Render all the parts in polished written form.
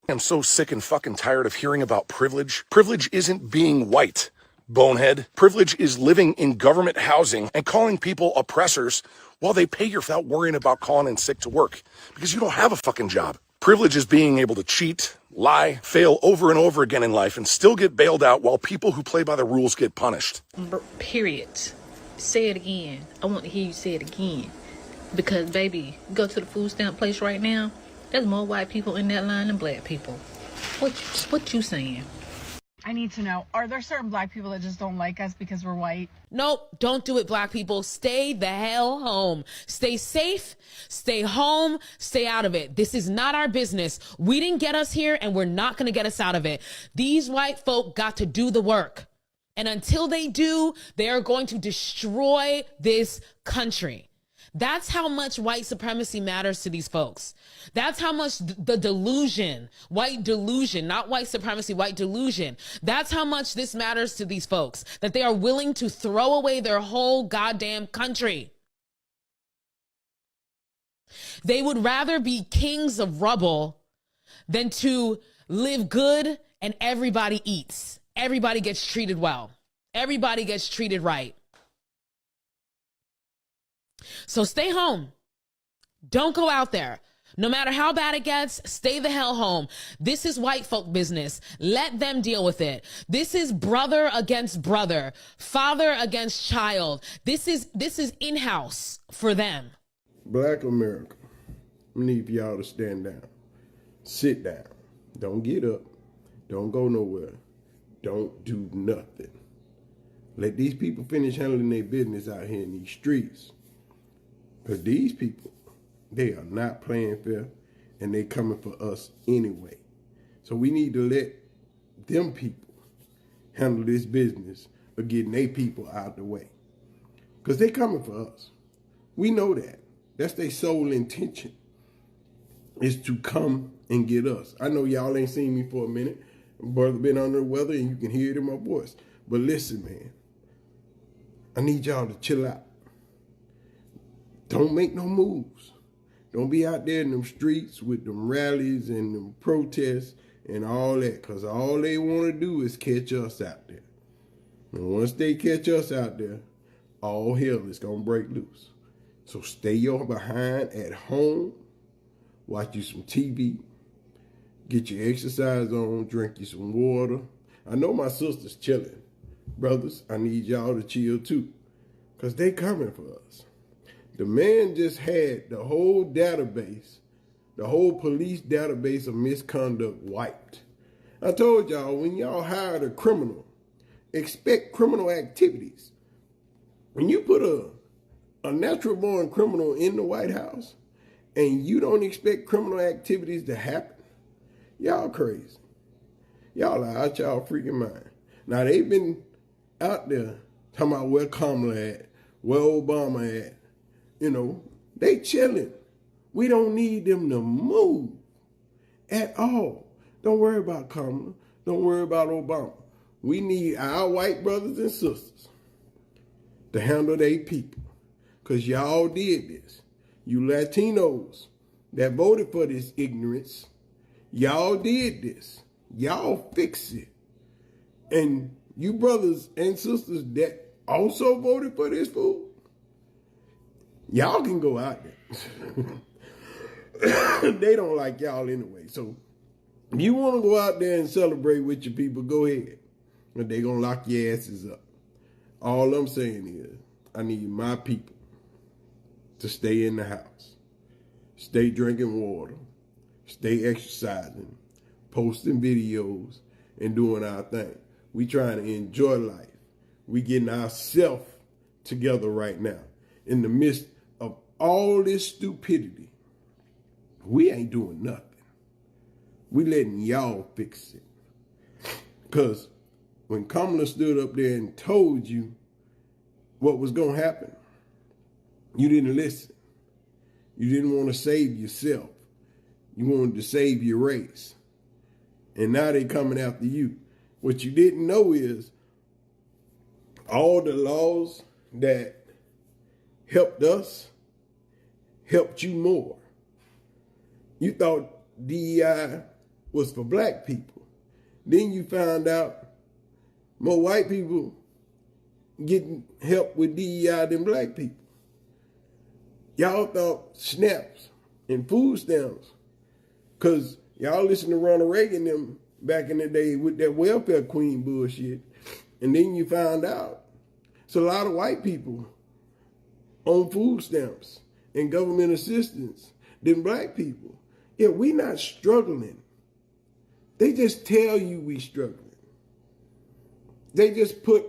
I'm so sick and fucking tired of hearing about privilege. Privilege isn't being white, bonehead. Privilege is living in government housing and calling people oppressors while they pay you without worrying about calling in sick to work because you don't have a fucking job. Privilege is being able to cheat, lie, fail over and over again in life and still get bailed out while people who play by the rules get punished. Period. Say it again. I want to hear you say it again. Because, baby, go to the food stamp place right now. There's more white people in that line than black people. What you saying? I need to know, are there certain black people that just don't like us because we're white? Nope, don't do it, black people. Stay the hell home. Stay safe, stay home, stay out of it. This is not our business. We didn't get us here and we're not going to get us out of it. These white folk got to do the work. And until they do, they are going to destroy this country. That's how much white supremacy matters to these folks. That's how much the delusion, white delusion, not white supremacy, white delusion. That's how much this matters to these folks, that they are willing to throw away their whole goddamn country. They would rather be kings of rubble than to live good and everybody eats. Everybody gets treated well. Everybody gets treated right. So stay home. Don't go out there. No matter how bad it gets, stay the hell home. This is white folk business. Let them deal with it. This is brother against brother, father against child. This is in-house for them. Black America, I need for y'all to stand down. Sit down. Don't get up. Don't go nowhere. Don't do nothing. Let these people finish handling their business out here in these streets. Because these people, they are not playing fair and they coming for us anyway. So we need to let them people handle this business of getting their people out the way. Because they coming for us. We know that. That's their sole intention, is to come and get us. I know y'all ain't seen me for a minute. Brother been under the weather and you can hear it in my voice. But listen, man, I need y'all to chill out. Don't make no moves. Don't be out there in them streets with them rallies and them protests and all that, because all they want to do is catch us out there. And once they catch us out there, all hell is going to break loose. So stay your behind at home, watch you some TV, get your exercise on, drink you some water. I know my sister's chilling. Brothers, I need y'all to chill too, because they coming for us. The man just had the whole database, the whole police database of misconduct wiped. I told y'all, when y'all hired a criminal, expect criminal activities. When you put a natural born criminal in the White House and you don't expect criminal activities to happen, y'all crazy. Y'all are out y'all freaking mind. Now they've been out there talking about where Kamala at, where Obama at. You know, they chilling. We don't need them to move at all. Don't worry about Kamala. Don't worry about Obama. We need our white brothers and sisters to handle their people. Because y'all did this. You Latinos that voted for this ignorance, y'all did this. Y'all fix it. And you brothers and sisters that also voted for this fool, y'all can go out there. They don't like y'all anyway. So if you want to go out there and celebrate with your people, go ahead. But they going to lock your asses up. All I'm saying is I need my people to stay in the house. Stay drinking water. Stay exercising. Posting videos and doing our thing. We trying to enjoy life. We getting ourselves together right now. In the midst of all this stupidity, we ain't doing nothing. We letting y'all fix it. Because when Kamala stood up there and told you what was going to happen, you didn't listen. You didn't want to save yourself. You wanted to save your race. And now they coming after you. What you didn't know is all the laws that helped us helped you more. You thought DEI was for black people. Then you found out more white people getting help with DEI than black people. Y'all thought snaps and food stamps, because y'all listened to Ronald Reagan them back in the day with that welfare queen bullshit. And then you found out it's a lot of white people on food stamps and government assistance than black people. Yeah, we not struggling. They just tell you we struggling. They just put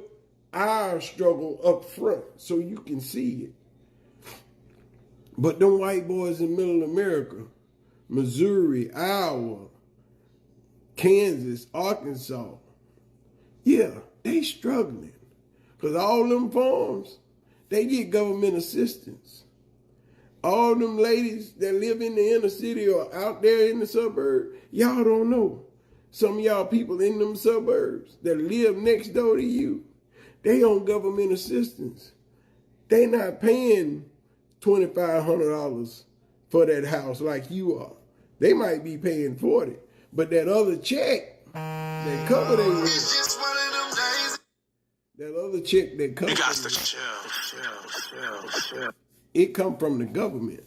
our struggle up front so you can see it. But them white boys in middle America, Missouri, Iowa, Kansas, Arkansas, yeah, they struggling. Because all them farms, they get government assistance. All them ladies that live in the inner city or out there in the suburb, y'all don't know. Some of y'all people in them suburbs that live next door to you, they on government assistance. They not paying $2,500 for that house like you are. They might be paying $40, but that other check that cover their rent, that other check that cover, it come from the government.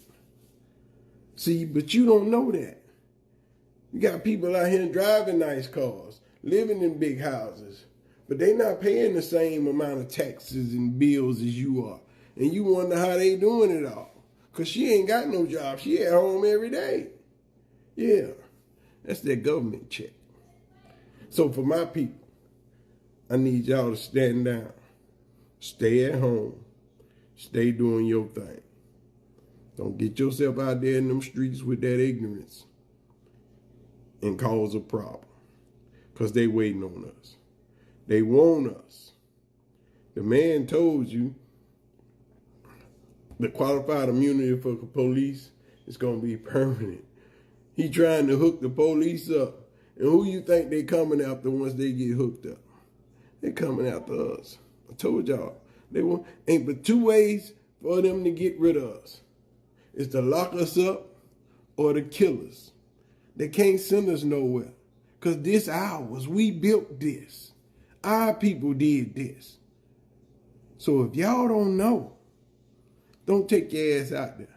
See, but you don't know that. You got people out here driving nice cars, living in big houses, but they not paying the same amount of taxes and bills as you are. And you wonder how they doing it all. Because she ain't got no job. She at home every day. Yeah, that's their government check. So for my people, I need y'all to stand down. Stay at home. Stay doing your thing. Don't get yourself out there in them streets with that ignorance and cause a problem. Because they waiting on us. They want us. The man told you the qualified immunity for the police is going to be permanent. He trying to hook the police up. And who you think they coming after once they get hooked up? They coming after us. I told y'all. They ain't but two ways for them to get rid of us. It's to lock us up or to kill us. They can't send us nowhere. Because this ours. We built this. Our people did this. So if y'all don't know, don't take your ass out there.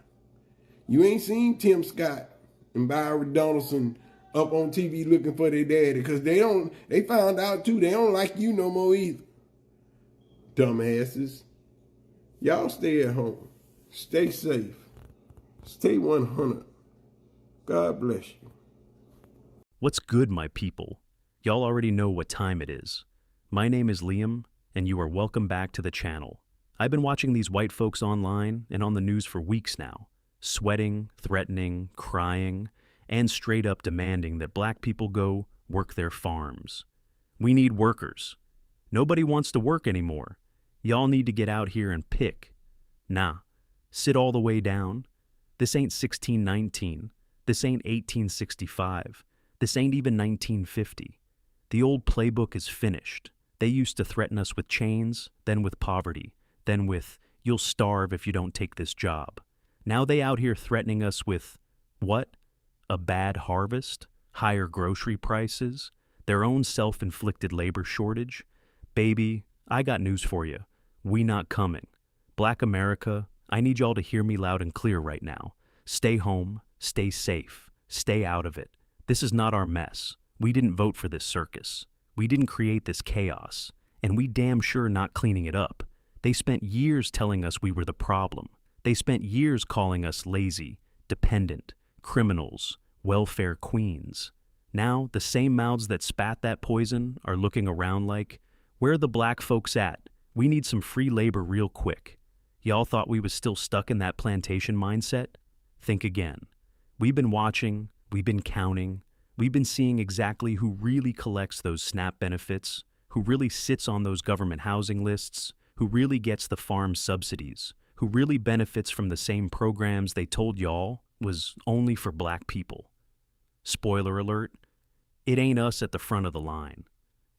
You ain't seen Tim Scott and Byron Donaldson up on TV looking for their daddy, because they found out too, they don't like you no more either. Dumbasses. Y'all stay at home. Stay safe. Stay 100. God bless you. What's good, my people? Y'all already know what time it is. My name is Liam, and you are welcome back to the channel. I've been watching these white folks online and on the news for weeks now, sweating, threatening, crying, and straight up demanding that black people go work their farms. We need workers. Nobody wants to work anymore. Y'all need to get out here and pick. Nah, sit all the way down. This ain't 1619. This ain't 1865. This ain't even 1950. The old playbook is finished. They used to threaten us with chains, then with poverty, then with, you'll starve if you don't take this job. Now they out here threatening us with, what? A bad harvest? Higher grocery prices? Their own self-inflicted labor shortage? Baby, I got news for you. We not coming. Black America, I need y'all to hear me loud and clear right now. Stay home, stay safe, stay out of it. This is not our mess. We didn't vote for this circus. We didn't create this chaos. And we damn sure not cleaning it up. They spent years telling us we were the problem. They spent years calling us lazy, dependent, criminals, welfare queens. Now, the same mouths that spat that poison are looking around like, where are the black folks at? We need some free labor real quick. Y'all thought we was still stuck in that plantation mindset? Think again. We've been watching, we've been counting, we've been seeing exactly who really collects those SNAP benefits, who really sits on those government housing lists, who really gets the farm subsidies, who really benefits from the same programs they told y'all was only for black people. Spoiler alert, it ain't us at the front of the line.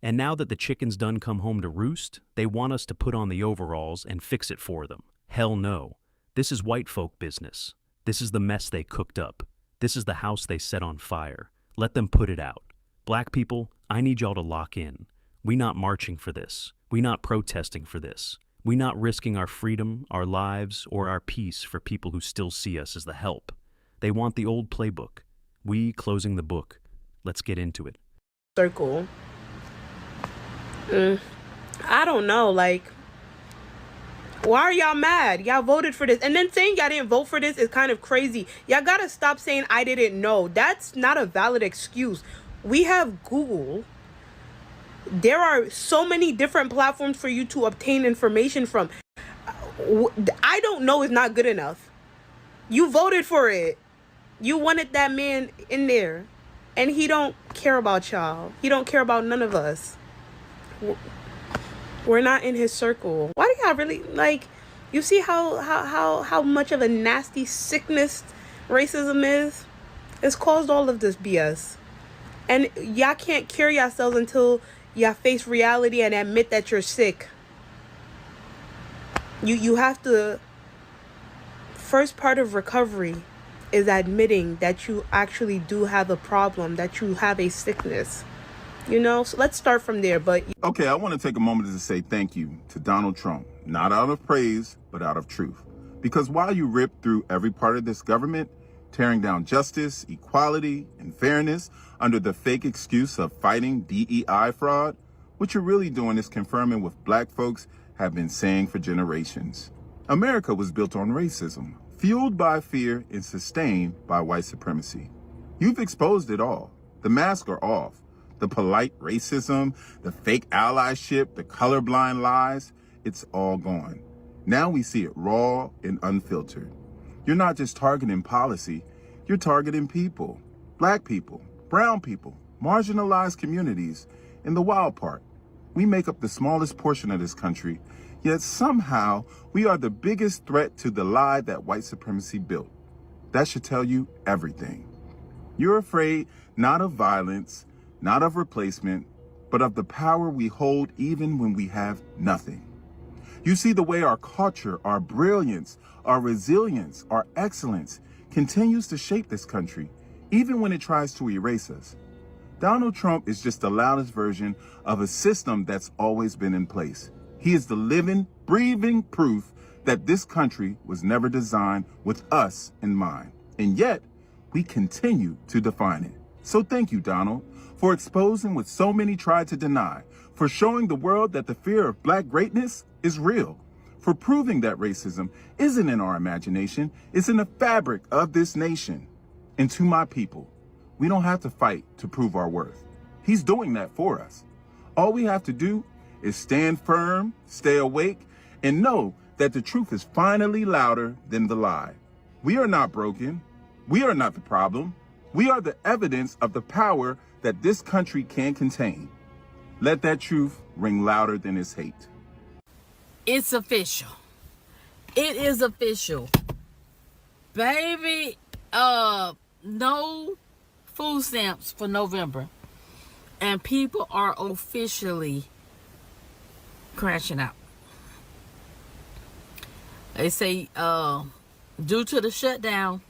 And now that the chickens done come home to roost, they want us to put on the overalls and fix it for them. Hell no. This is white folk business. This is the mess they cooked up. This is the house they set on fire. Let them put it out. Black people, I need y'all to lock in. We not marching for this. We not protesting for this. We not risking our freedom, our lives, or our peace for people who still see us as the help. They want the old playbook. We closing the book. Let's get into it. Circle. I don't know, like, why are y'all mad? Y'all voted for this. And then saying y'all didn't vote for this is kind of crazy. Y'all gotta stop saying I didn't know. That's not a valid excuse. We have Google. There are so many different platforms for you to obtain information from. I don't know is not good enough. You voted for it. You wanted that man in there. And he don't care about y'all. He don't care about none of us. We're not in his circle. Why do y'all really, like, you see how much of a nasty sickness racism is? It's caused all of this BS. And y'all can't cure yourselves until y'all face reality and admit that you're sick. You have to, first part of recovery is admitting that you actually do have a problem, that you have a sickness. You know, so let's start from there. But okay, I want to take a moment to say thank you to Donald Trump, not out of praise, but out of truth. Because while you rip through every part of this government, tearing down justice, equality, and fairness under the fake excuse of fighting DEI fraud, what you're really doing is confirming what black folks have been saying for generations. America was built on racism, fueled by fear and sustained by white supremacy. You've exposed it all. The masks are off. The polite racism, the fake allyship, the colorblind lies, it's all gone. Now we see it raw and unfiltered. You're not just targeting policy, you're targeting people. Black people, brown people, marginalized communities. And the wild part, we make up the smallest portion of this country, yet somehow we are the biggest threat to the lie that white supremacy built. That should tell you everything. You're afraid not of violence, not of replacement, but of the power we hold even when we have nothing. You see the way our culture, our brilliance, our resilience, our excellence continues to shape this country, even when it tries to erase us. Donald Trump is just the loudest version of a system that's always been in place. He is the living, breathing proof that this country was never designed with us in mind. And yet, we continue to define it. So thank you, Donald, for exposing what so many tried to deny, for showing the world that the fear of black greatness is real, for proving that racism isn't in our imagination, it's in the fabric of this nation. And to my people, we don't have to fight to prove our worth. He's doing that for us. All we have to do is stand firm, stay awake, and know that the truth is finally louder than the lie. We are not broken. We are not the problem. We are the evidence of the power that this country can contain. Let that truth ring louder than its hate. It's official. It is official. Baby, no food stamps for November. And people are officially crashing out. They say, due to the shutdown,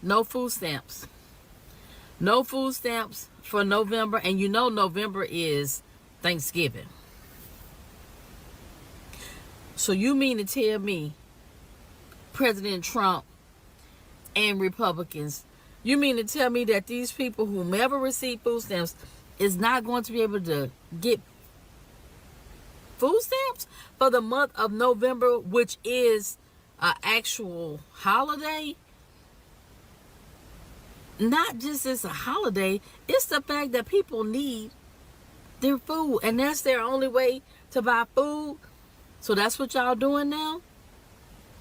no food stamps. No food stamps for November. And you know November is Thanksgiving. So you mean to tell me President Trump and Republicans, you mean to tell me that these people who never receive food stamps is not going to be able to get food stamps for the month of November, which is an actual holiday? Not just it's a holiday, it's the fact that people need their food, and that's their only way to buy food. So that's what y'all doing now?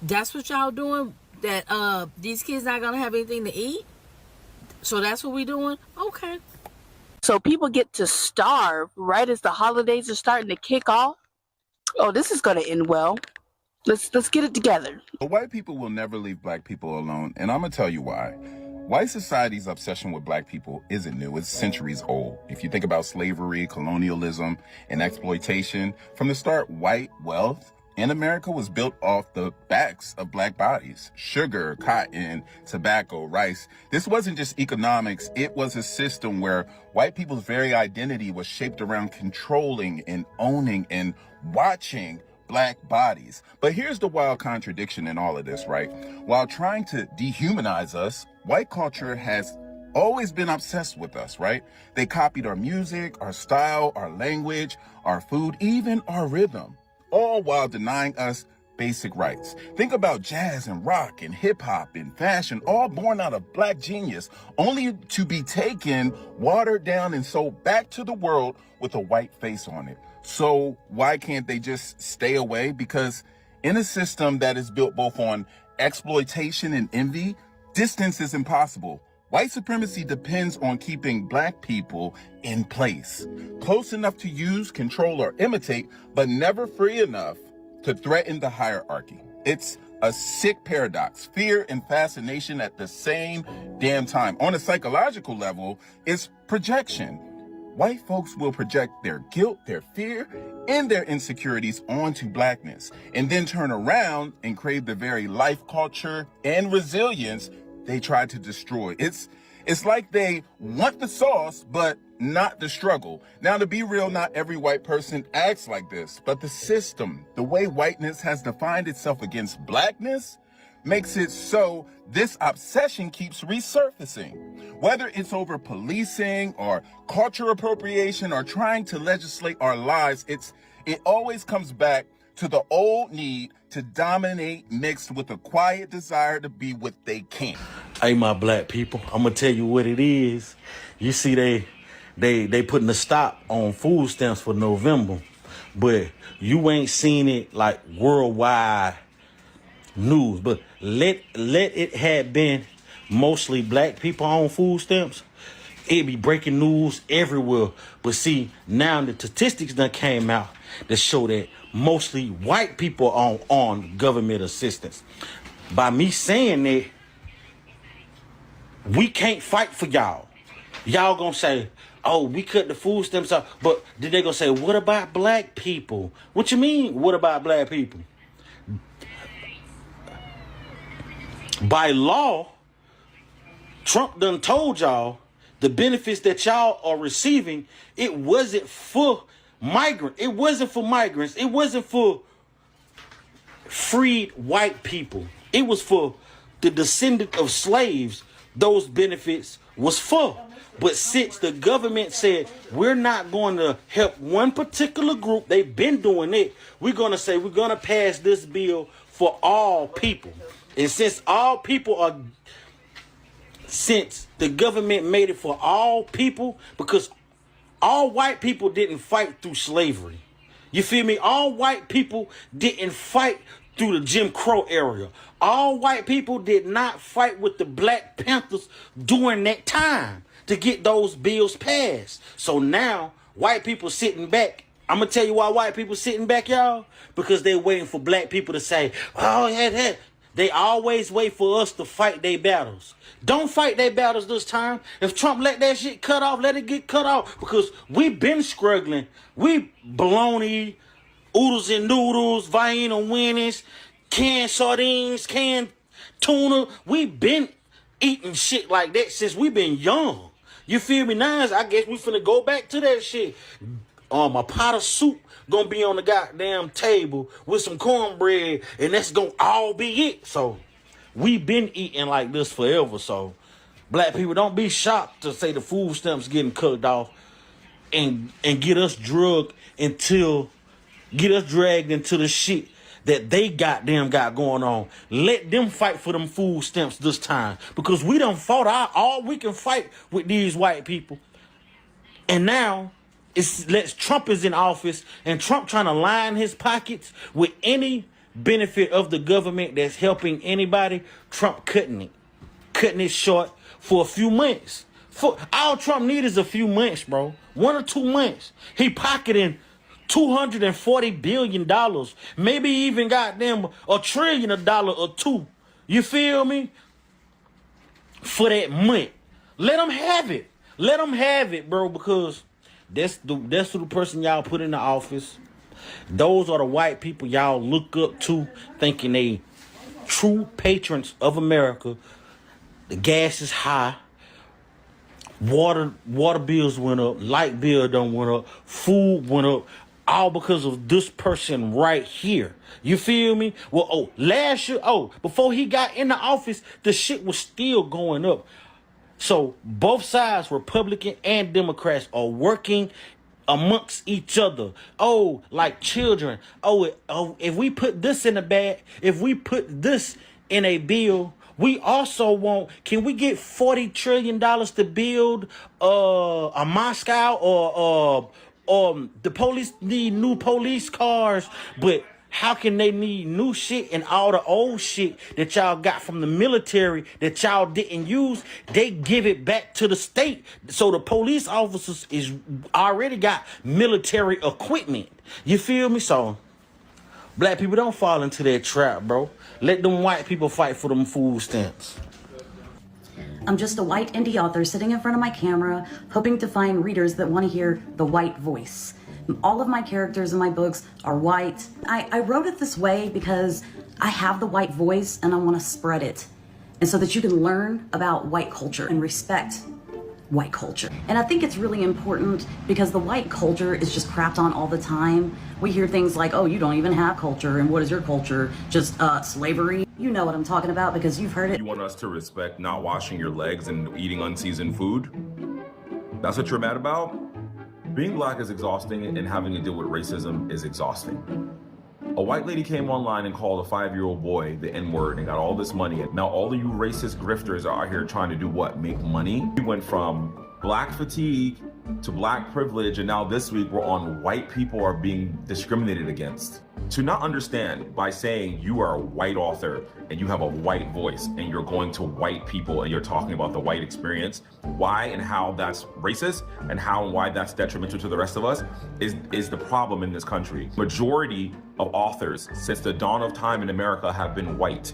That's what y'all doing? That these kids not gonna have anything to eat? So that's what we doing? Okay. So people get to starve right as the holidays are starting to kick off? Oh, this is gonna end well. Let's get it together. But white people will never leave black people alone, and I'm gonna tell you why. White society's obsession with black people isn't new. It's centuries old. If you think about slavery, colonialism, and exploitation, from the start, white wealth And America was built off the backs of black bodies. Sugar, cotton, tobacco, rice. This wasn't just economics. It was a system where white people's very identity was shaped around controlling and owning and watching black bodies. But here's the wild contradiction in all of this, right? While trying to dehumanize us, white culture has always been obsessed with us, right? They copied our music, our style, our language, our food, even our rhythm, all while denying us basic rights. Think about jazz and rock and hip hop and fashion, all born out of black genius, only to be taken, watered down, and sold back to the world with a white face on it. So why can't they just stay away? Because in a system that is built both on exploitation and envy, distance is impossible. White supremacy depends on keeping black people in place, close enough to use, control, or imitate, but never free enough to threaten the hierarchy. It's a sick paradox, fear and fascination at the same damn time. On a psychological level, it's projection. White folks will project their guilt, their fear, and their insecurities onto blackness, and then turn around and crave the very life, culture, and resilience they tried to destroy. It's like they want the sauce, but not the struggle. Now, to be real, not every white person acts like this, but the system, the way whiteness has defined itself against blackness, makes it so this obsession keeps resurfacing. Whether it's over policing or culture appropriation or trying to legislate our lives, it always comes back to the old need to dominate mixed with a quiet desire to be what they can. Hey, my black people, I'm gonna tell you what it is. You see, they putting a stop on food stamps for November, but you ain't seen it like worldwide news. But let it have been mostly black people on food stamps, it'd be breaking news everywhere. But see, now the statistics done came out that show that mostly white people on government assistance. By me saying that, we can't fight for y'all. Y'all gonna say, oh, we cut the food stamps off. But then they gonna say, what about black people? What you mean, what about black people? By law, Trump done told y'all the benefits that y'all are receiving, it wasn't for migrants. It wasn't for migrants. It wasn't for freed white people. It was for the descendant of slaves. Those benefits was for. But since the government said we're not going to help one particular group, they've been doing it, we're going to say we're going to pass this bill for all people. And since since the government made it for all people, because all white people didn't fight through slavery. You feel me? All white people didn't fight through the Jim Crow era. All white people did not fight with the Black Panthers during that time to get those bills passed. So now white people sitting back. I'm going to tell you why white people sitting back, y'all. Because they're waiting for black people to say, oh, yeah. They always wait for us to fight their battles. Don't fight their battles this time. If Trump let that shit cut off, let it get cut off. Because we've been struggling. We bologna, oodles and noodles, Vienna winnings, canned sardines, canned tuna. We've been eating shit like that since we've been young. You feel me? Now, I guess we finna go back to that shit. A pot of soup gonna be on the goddamn table with some cornbread, and that's gonna all be it. So we've been eating like this forever. So black people, don't be shocked to say the food stamps getting cut off and get us dragged into the shit that they got going on. Let them fight for them food stamps this time, because we done fought all we can fight with these white people. And now Trump is in office, and Trump trying to line his pockets with any benefit of the government that's helping anybody. Trump cutting it short for a few months. All Trump needs is a few months, bro. 1 or 2 months. He pocketing $240 billion, maybe even goddamn $1 trillion or two. You feel me? For that month. Let them have it. Let them have it, bro, because that's the person y'all put in the office. Those are the white people y'all look up to, thinking they true patrons of America. The gas is high. Water bills went up. Light bill done went up. Food went up. All because of this person right here. You feel me? Well, last year, before he got in the office, the shit was still going up. So both sides, Republican and Democrats, are working amongst each other. Like children. If we put this in a bag, if we put this in a bill, we also can we get $40 trillion to build a Moscow, or the police need new police cars, but how can they need new shit and all the old shit that y'all got from the military that y'all didn't use? They give it back to the state. So the police officers is already got military equipment. You feel me? So black people, don't fall into that trap, bro. Let them white people fight for them food stamps. I'm just a white indie author sitting in front of my camera, hoping to find readers that want to hear the white voice. All of my characters in my books are white. I wrote it this way because I have the white voice and I want to spread it. And so that you can learn about white culture and respect white culture. And I think it's really important because the white culture is just crapped on all the time. We hear things like, oh, you don't even have culture, and what is your culture? Just slavery. You know what I'm talking about because you've heard it. You want us to respect not washing your legs and eating unseasoned food? That's what you're mad about? Being black is exhausting, and having to deal with racism is exhausting. A white lady came online and called a 5-year-old boy the N-word and got all this money. And now all of you racist grifters are out here trying to do what? Make money? We went from black fatigue to black privilege, and now this week we're on white people are being discriminated against. To not understand by saying you are a white author and you have a white voice and you're going to white people and you're talking about the white experience, why and how that's racist and how and why that's detrimental to the rest of us is the problem in this country. Majority of authors since the dawn of time in America have been white.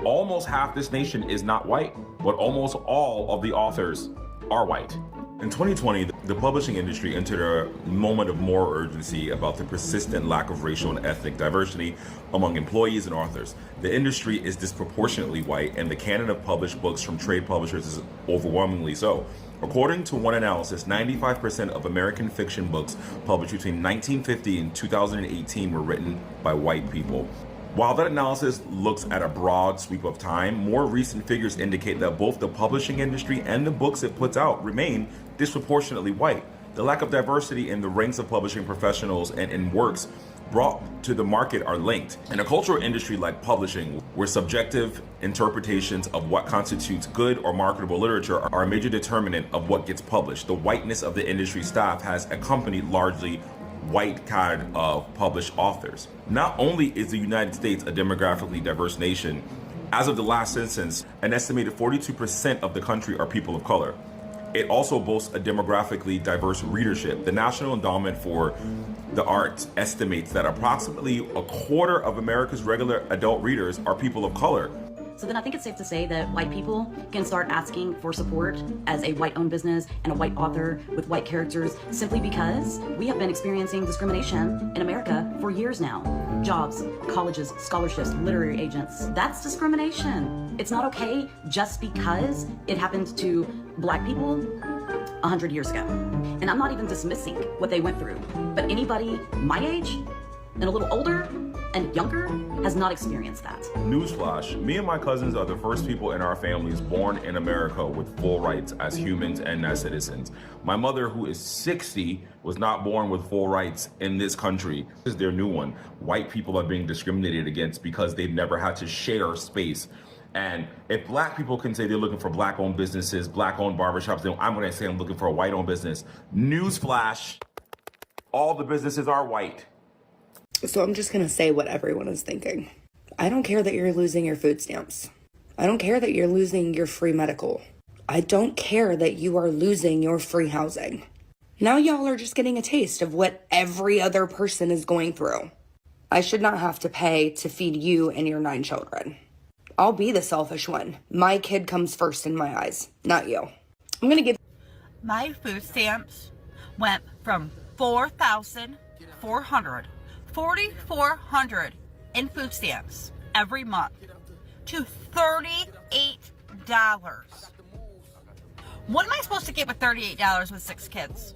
Almost half this nation is not white, but almost all of the authors are white. In 2020, the publishing industry entered a moment of more urgency about the persistent lack of racial and ethnic diversity among employees and authors. The industry is disproportionately white, and the canon of published books from trade publishers is overwhelmingly so. According to one analysis, 95% of American fiction books published between 1950 and 2018 were written by white people. While that analysis looks at a broad sweep of time, more recent figures indicate that both the publishing industry and the books it puts out remain disproportionately white. The lack of diversity in the ranks of publishing professionals and in works brought to the market are linked. In a cultural industry like publishing, where subjective interpretations of what constitutes good or marketable literature are a major determinant of what gets published, the whiteness of the industry staff has accompanied largely white kind of published authors. Not only is the United States a demographically diverse nation, as of the last census, an estimated 42% of the country are people of color. It also boasts a demographically diverse readership. The National Endowment for the Arts estimates that approximately a quarter of America's regular adult readers are people of color. So then I think it's safe to say that white people can start asking for support as a white-owned business and a white author with white characters simply because we have been experiencing discrimination in America for years now. Jobs, colleges, scholarships, literary agents. That's discrimination. It's not okay just because it happened to black people 100 years ago. And I'm not even dismissing what they went through, but anybody my age and a little older and younger has not experienced that. Newsflash, me and my cousins are the first people in our families born in America with full rights as humans and as citizens. My mother, who is 60, was not born with full rights in this country. This is their new one. White people are being discriminated against because they've never had to share space. And if black people can say they're looking for black-owned businesses, black-owned barbershops, then I'm gonna say I'm looking for a white-owned business. Newsflash, all the businesses are white. So I'm just going to say what everyone is thinking. I don't care that you're losing your food stamps. I don't care that you're losing your free medical. I don't care that you are losing your free housing. Now y'all are just getting a taste of what every other person is going through. I should not have to pay to feed you and your 9 children. I'll be the selfish one. My kid comes first in my eyes, not you. I'm going to give... My food stamps went from 4,400 in food stamps every month to $38. What am I supposed to get with $38 with 6 kids?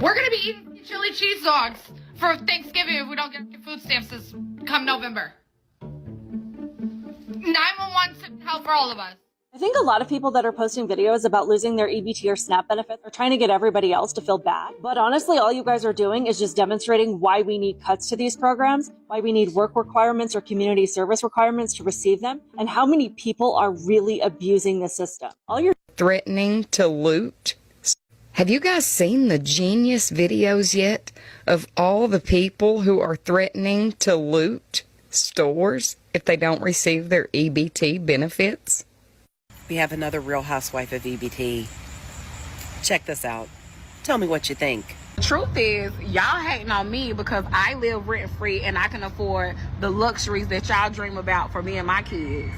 We're gonna be eating chili cheese dogs for Thanksgiving if we don't get food stamps this come November. 911 to help for all of us. I think a lot of people that are posting videos about losing their EBT or SNAP benefits are trying to get everybody else to feel bad. But honestly, all you guys are doing is just demonstrating why we need cuts to these programs, why we need work requirements or community service requirements to receive them, and how many people are really abusing the system. All you're threatening to loot. Have you guys seen the genius videos yet of all the people who are threatening to loot stores if they don't receive their EBT benefits? We have another Real Housewife of EBT. Check this out. Tell me what you think. The truth is, y'all hating on me because I live rent-free and I can afford the luxuries that y'all dream about for me and my kids.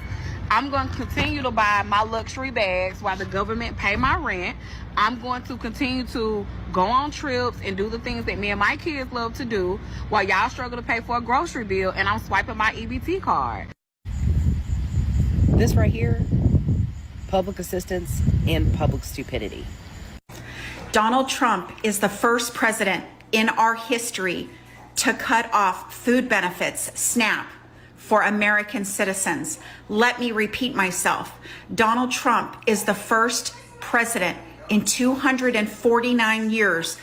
I'm going to continue to buy my luxury bags while the government pay my rent. I'm going to continue to go on trips and do the things that me and my kids love to do while y'all struggle to pay for a grocery bill and I'm swiping my EBT card. This right here, public assistance and public stupidity. Donald Trump is the first president in our history to cut off food benefits, SNAP, for American citizens. Let me repeat myself. Donald Trump is the first president in 249 years.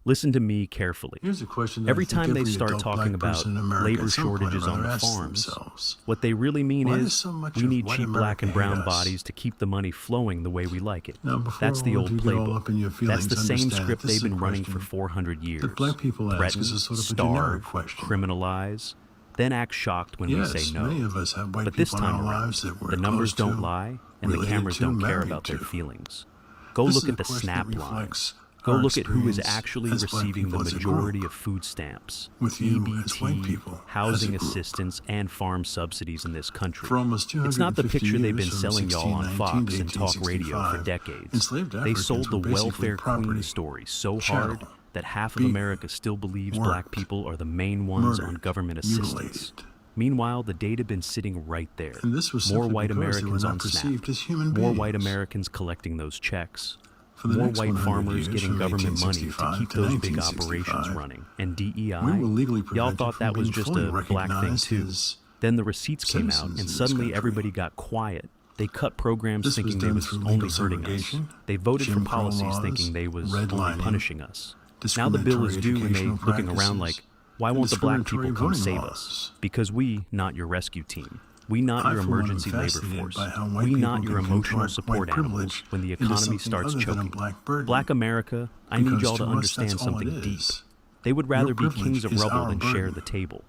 Listen to me carefully. Here's a question every time they start talking about labor shortages on the farms, what they really mean is we need cheap black and brown bodies to keep the money flowing the way we like it. That's the old playbook. That's the same script they've been running for 400 years. Threaten, starve, criminalize, then act shocked when we say no. But this time around, the numbers don't lie and the cameras don't care about their feelings. Go look at the SNAP lines. Go look at who is actually receiving the majority of food stamps, EBT, housing assistance, and farm subsidies in this country. It's not the picture they've been selling y'all on Fox and talk radio for decades. They sold the welfare queen story so hard that half of America still believes black people are the main ones on government assistance. Meanwhile, the data been sitting right there. More white Americans on SNAP, more white Americans collecting those checks, more white farmers getting government money to keep those big operations running. And DEI, y'all thought that was just a black thing too. Then the receipts came out and suddenly everybody got quiet. They cut programs thinking they was only hurting us. They voted for policies thinking they was only punishing us. Now the bill is due and they looking around like, why won't the black people come save us? Because we, not your rescue team. We not your emergency labor force. We not your emotional support animals when the economy starts choking. Black America, I need y'all to understand something deep. They would rather be kings of rubble than share the table.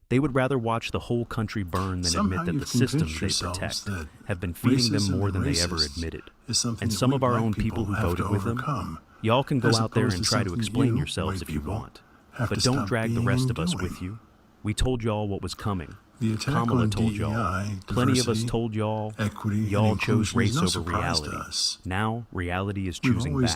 They would rather watch the whole country burn than admit that the systems they protect have been feeding them more than they ever admitted. And some of our own people who voted with them, y'all can go out there and try to explain yourselves if you want. But don't drag the rest of us with you. We told y'all what was coming. Kamala told y'all. Plenty of us told y'all. Y'all chose race over reality. Now, reality is choosing back.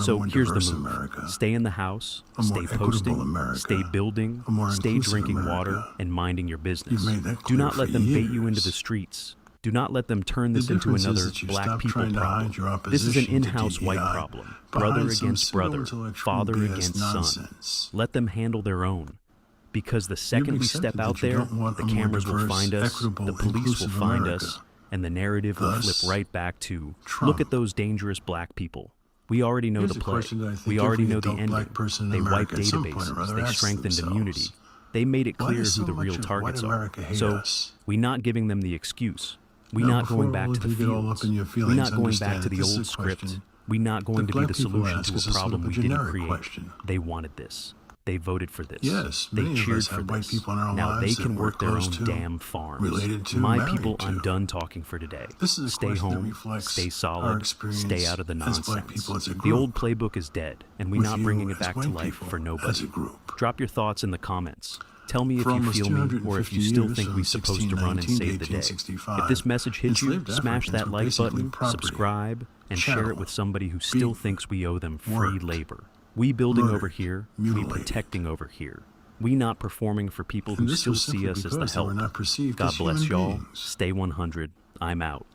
So here's the move. Stay in the house, stay posting, stay building, stay drinking water, and minding your business. Do not let them bait you into the streets. Do not let them turn this into another black people problem. This is an in-house white problem. Brother against brother, father against son. Let them handle their own. Because the second we step out there, the cameras will find us, the police will find us, and the narrative will flip right back to, look at those dangerous black people. We already know the play. We already know the ending. They wiped databases. They strengthened immunity. They made it clear who the real targets are. So, we're not giving them the excuse. We're not going back to the fields. We're not going back to the old script. We're not going to be the solution to a problem we didn't create. They wanted this. They voted for this. Yes, they cheered for this. Now they can work their own damn farms. My people, I'm done talking for today. Stay home, stay solid, stay out of the nonsense. The old playbook is dead, and we're not bringing it back to life for nobody. Drop your thoughts in the comments. Tell me if you feel me, or if you still think we're supposed to run and save the day. If this message hits you, smash that like button, subscribe, and share it with somebody who still thinks we owe them free labor. We building over here, we protecting over here. We not performing for people who still see us as the help. God bless y'all. Stay 100. I'm out.